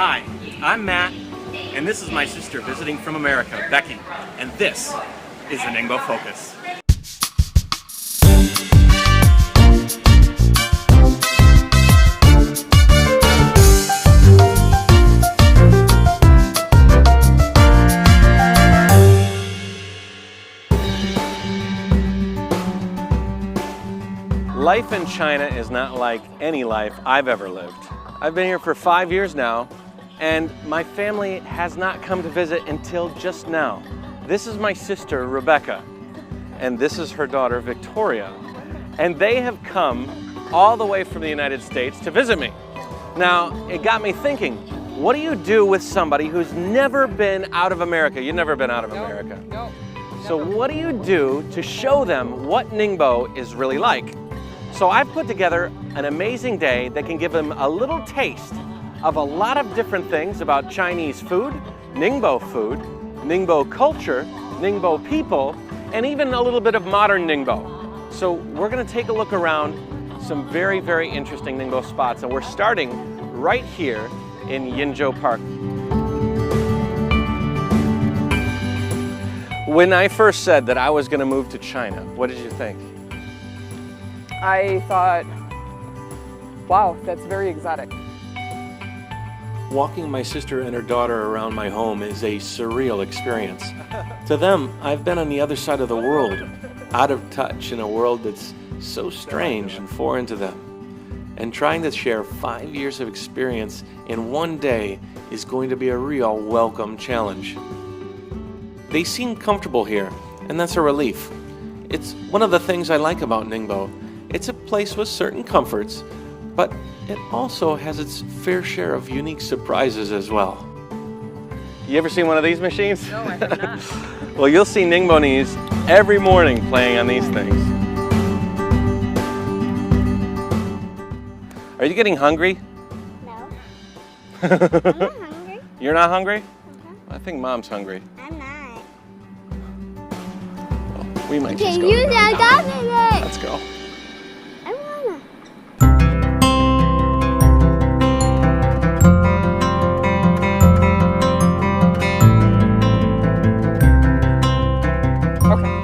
Hi, I'm Matt, and this is my sister visiting from America, Becky, and this is the Ningbo Focus. Life in China is not like any life I've ever lived. I've been here for 5 years now, and my family has not come to visit until just now. This is my sister, Rebecca, and this is her daughter, Victoria. And they have come all the way from the United States to visit me. Now, it got me thinking, what do you do with somebody who's never been out of America? You've never been out of America. No. So what do you do to show them what Ningbo is really like? So I've put together an amazing day that can give them a little taste of a lot of different things about Chinese food, Ningbo culture, Ningbo people, and even a little bit of modern Ningbo. So we're going to take a look around some very, very interesting Ningbo spots, and we're starting right here in Yinzhou Park. When I first said that I was going to move to China, what did you think? I thought, wow, that's very exotic. Walking my sister and her daughter around my home is a surreal experience. To them, I've been on the other side of the world, out of touch in a world that's so strange and foreign to them. And trying to share 5 years of experience in one day is going to be a real welcome challenge. They seem comfortable here, and that's a relief. It's one of the things I like about Ningbo. It's a place with certain comforts, but it also has its fair share of unique surprises as well. You ever seen one of these machines? No, I have not. Well, you'll see Ningbonese every morning playing on these things. Are you getting hungry? No. I'm not hungry. You're not hungry? Uh-huh. I think Mom's hungry. I'm not. Well, we might just go. You got me. Let's go. I wanna. Okay.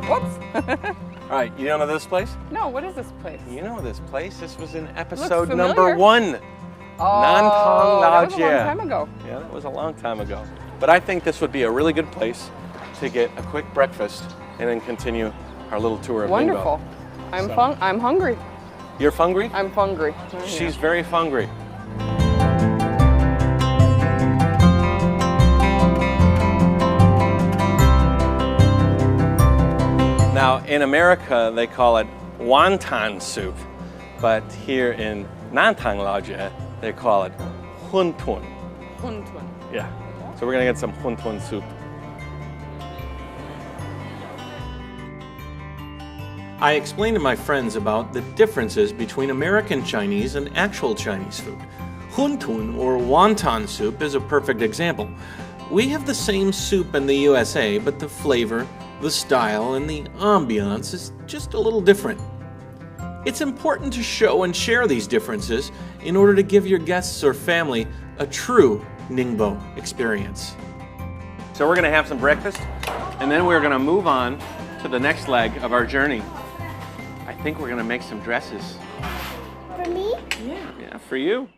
Whoops. All right, you don't know this place? No, what is this place? You know this place. This was in Looks episode familiar. number 1. Oh, that was a long time ago. Yeah, that was a long time ago. But I think this would be a really good place to get a quick breakfast and then continue our little tour of Wonderful. Ningbo. I'm hungry. You're hungry? I'm hungry. She's very hungry. Now, in America, they call it wonton soup, but here in Nantang Laojie, they call it huntun. Huntun. Yeah, so we're gonna get some huntun soup. I explained to my friends about the differences between American Chinese and actual Chinese food. Huntun, or wonton soup, is a perfect example. We have the same soup in the USA, but the flavor, the style, and the ambiance is just a little different. It's important to show and share these differences in order to give your guests or family a true Ningbo experience. So we're going to have some breakfast, and then we're going to move on to the next leg of our journey. I think we're going to make some dresses. For me? Yeah, for you.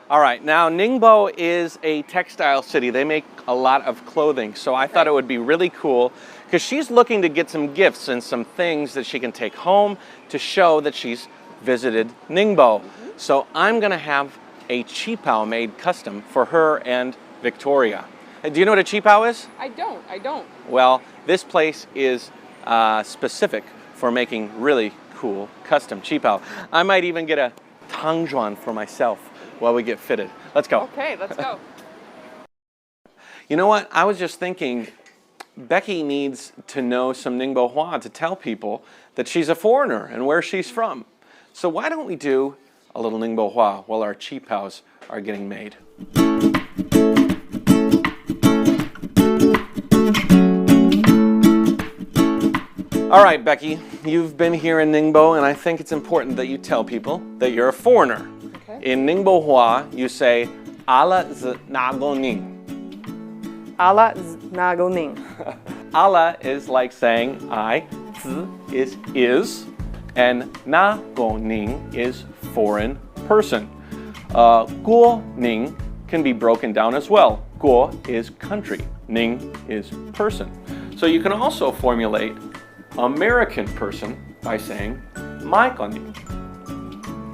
All right, now Ningbo is a textile city. They make a lot of clothing, so I thought it would be really cool because she's looking to get some gifts and some things that she can take home to show that she's visited Ningbo. So I'm going to have a qipao made custom for her and Victoria. Do you know what a qipao is? I don't. Well, this place is specific for making really cool custom qipao. I might even get a tangzhuan for myself while we get fitted. Let's go. Okay, let's go. You know what? I was just thinking, Becky needs to know some Ningbo Hua to tell people that she's a foreigner and where she's from. So why don't we do a little Ningbo Hua while our qipaos are getting made? All right, Becky, you've been here in Ningbo, and I think it's important that you tell people that you're a foreigner. Okay. In Ningbo Hua, you say ala zi na go ning. Ala na go ning. Ala is like saying I, zi is, and na go ning is foreign person. Guo ning can be broken down as well. Guo is country, ning is person. So you can also formulate American person by saying my go ning.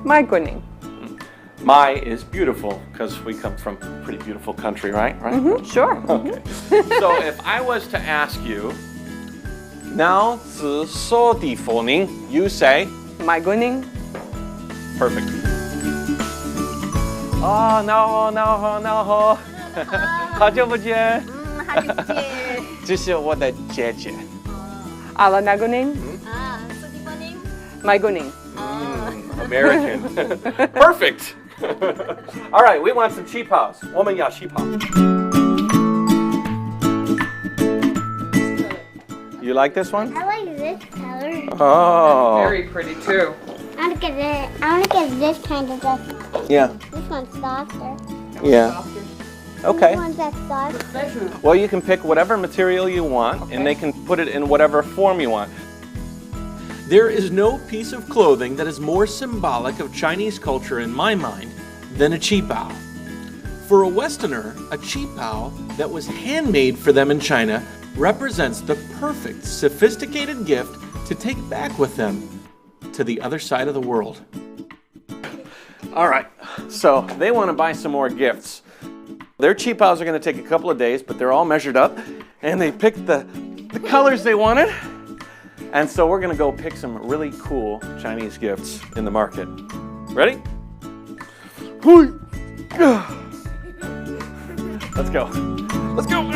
My go ning. My is beautiful because we come from a pretty beautiful country, right? Sure. Okay. So if I was to ask you, now zi so di fo ning, you say My go ning. perfect. Oh, no. 好久不见。好久不见。这是我的姐姐。 Ala na go ning. 苏迪波宁。 My go ning. American. Perfect. All right, we want some chipaos. 我们要气泡。You like this one? I like this color. Oh. Very pretty too. I want to get this kind of stuff. Yeah. This one's softer. Yeah. Okay. This one's that soft. Well, you can pick whatever material you want, and they can put it in whatever form you want. There is no piece of clothing that is more symbolic of Chinese culture in my mind than a qipao. For a Westerner, a qipao that was handmade for them in China represents the perfect, sophisticated gift to take back with them to the other side of the world. All right, so they want to buy some more gifts. Their qipaos are going to take a couple of days, but they're all measured up, and they picked the colors they wanted. And so we're going to go pick some really cool Chinese gifts in the market. Ready? Let's go. Let's go.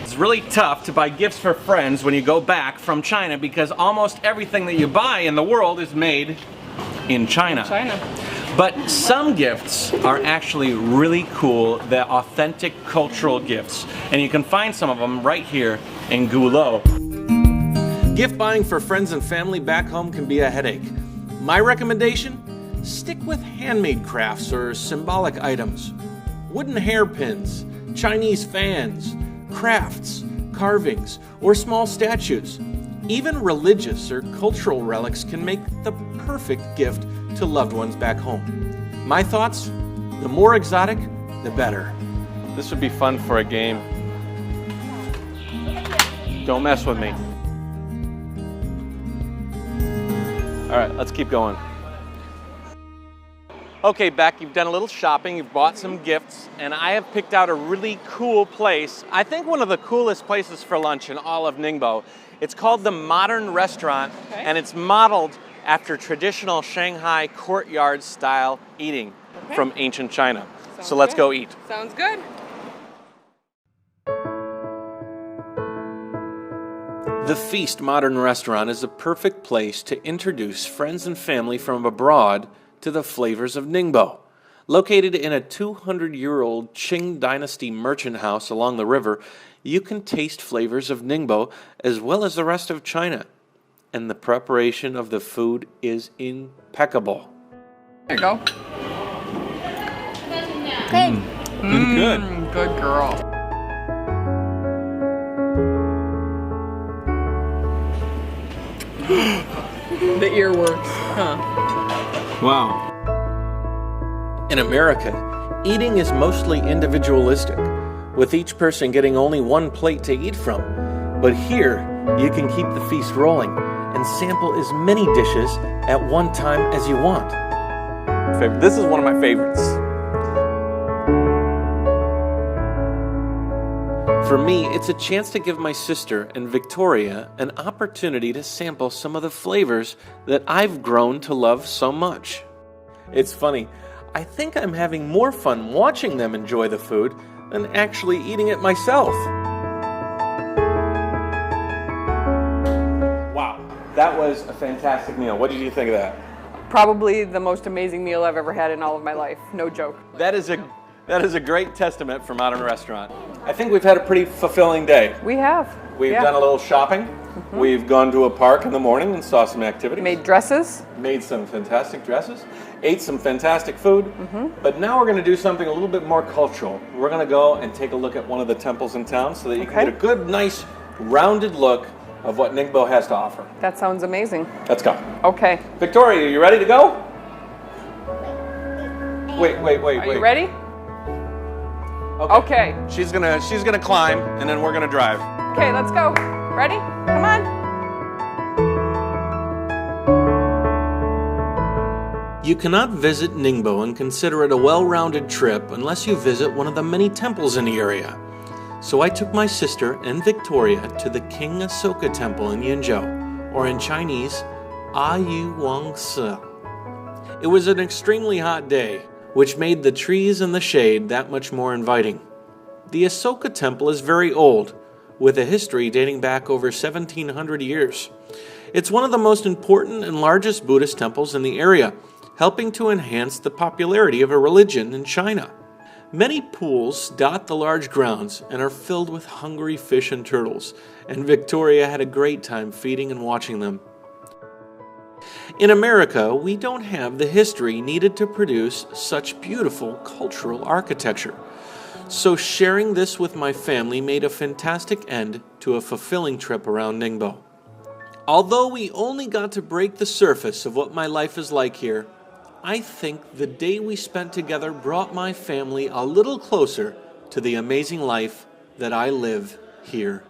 It's really tough to buy gifts for friends when you go back from China because almost everything that you buy in the world is made in China. But some gifts are actually really cool. They're authentic cultural gifts. And you can find some of them right here in Gulou. Gift buying for friends and family back home can be a headache. My recommendation? Stick with handmade crafts or symbolic items. Wooden hairpins, Chinese fans, crafts, carvings, or small statues. Even religious or cultural relics can make the perfect gift to loved ones back home. My thoughts? The more exotic, the better. This would be fun for a game. Don't mess with me. All right, let's keep going. Okay, Beck, you've done a little shopping, you've bought some gifts, and I have picked out a really cool place. I think one of the coolest places for lunch in all of Ningbo. It's called the Modern Restaurant, and it's modeled after traditional Shanghai courtyard style eating from ancient China. So let's go eat. Sounds good. The Feast Modern Restaurant is a perfect place to introduce friends and family from abroad to the flavors of Ningbo. Located in a 200-year-old Qing Dynasty merchant house along the river, you can taste flavors of Ningbo as well as the rest of China. And the preparation of the food is impeccable. There you go. Good. Good. Good girl. The earworks, huh? Wow. In America, eating is mostly individualistic, with each person getting only one plate to eat from. But here, you can keep the feast rolling and sample as many dishes at one time as you want. This is one of my favorites. For me, it's a chance to give my sister and Victoria an opportunity to sample some of the flavors that I've grown to love so much. It's funny, I think I'm having more fun watching them enjoy the food than actually eating it myself. Wow, that was a fantastic meal. What did you think of that? Probably the most amazing meal I've ever had in all of my life. No joke. That is a That is a great testament for Modern Restaurant. I think we've had a pretty fulfilling day. We have. We've done a little shopping. We've gone to a park in the morning and saw some activities. Made dresses. Made some fantastic dresses. Ate some fantastic food. But now we're going to do something a little bit more cultural. We're going to go and take a look at one of the temples in town so that you can get a good, nice, rounded look of what Ningbo has to offer. That sounds amazing. Let's go. Okay. Victoria, are you ready to go? Wait. Are you ready? Okay. She's gonna climb, and then we're gonna drive. Okay, let's go. Ready? Come on. You cannot visit Ningbo and consider it a well-rounded trip unless you visit one of the many temples in the area. So I took my sister and Victoria to the King Asoka Temple in Yinzhou, or in Chinese, Ayu Wang Si. It was an extremely hot day, which made the trees and the shade that much more inviting. The Asoka Temple is very old, with a history dating back over 1,700 years. It's one of the most important and largest Buddhist temples in the area, helping to enhance the popularity of a religion in China. Many pools dot the large grounds and are filled with hungry fish and turtles, and Victoria had a great time feeding and watching them. In America, we don't have the history needed to produce such beautiful cultural architecture. So sharing this with my family made a fantastic end to a fulfilling trip around Ningbo. Although we only got to break the surface of what my life is like here, I think the day we spent together brought my family a little closer to the amazing life that I live here.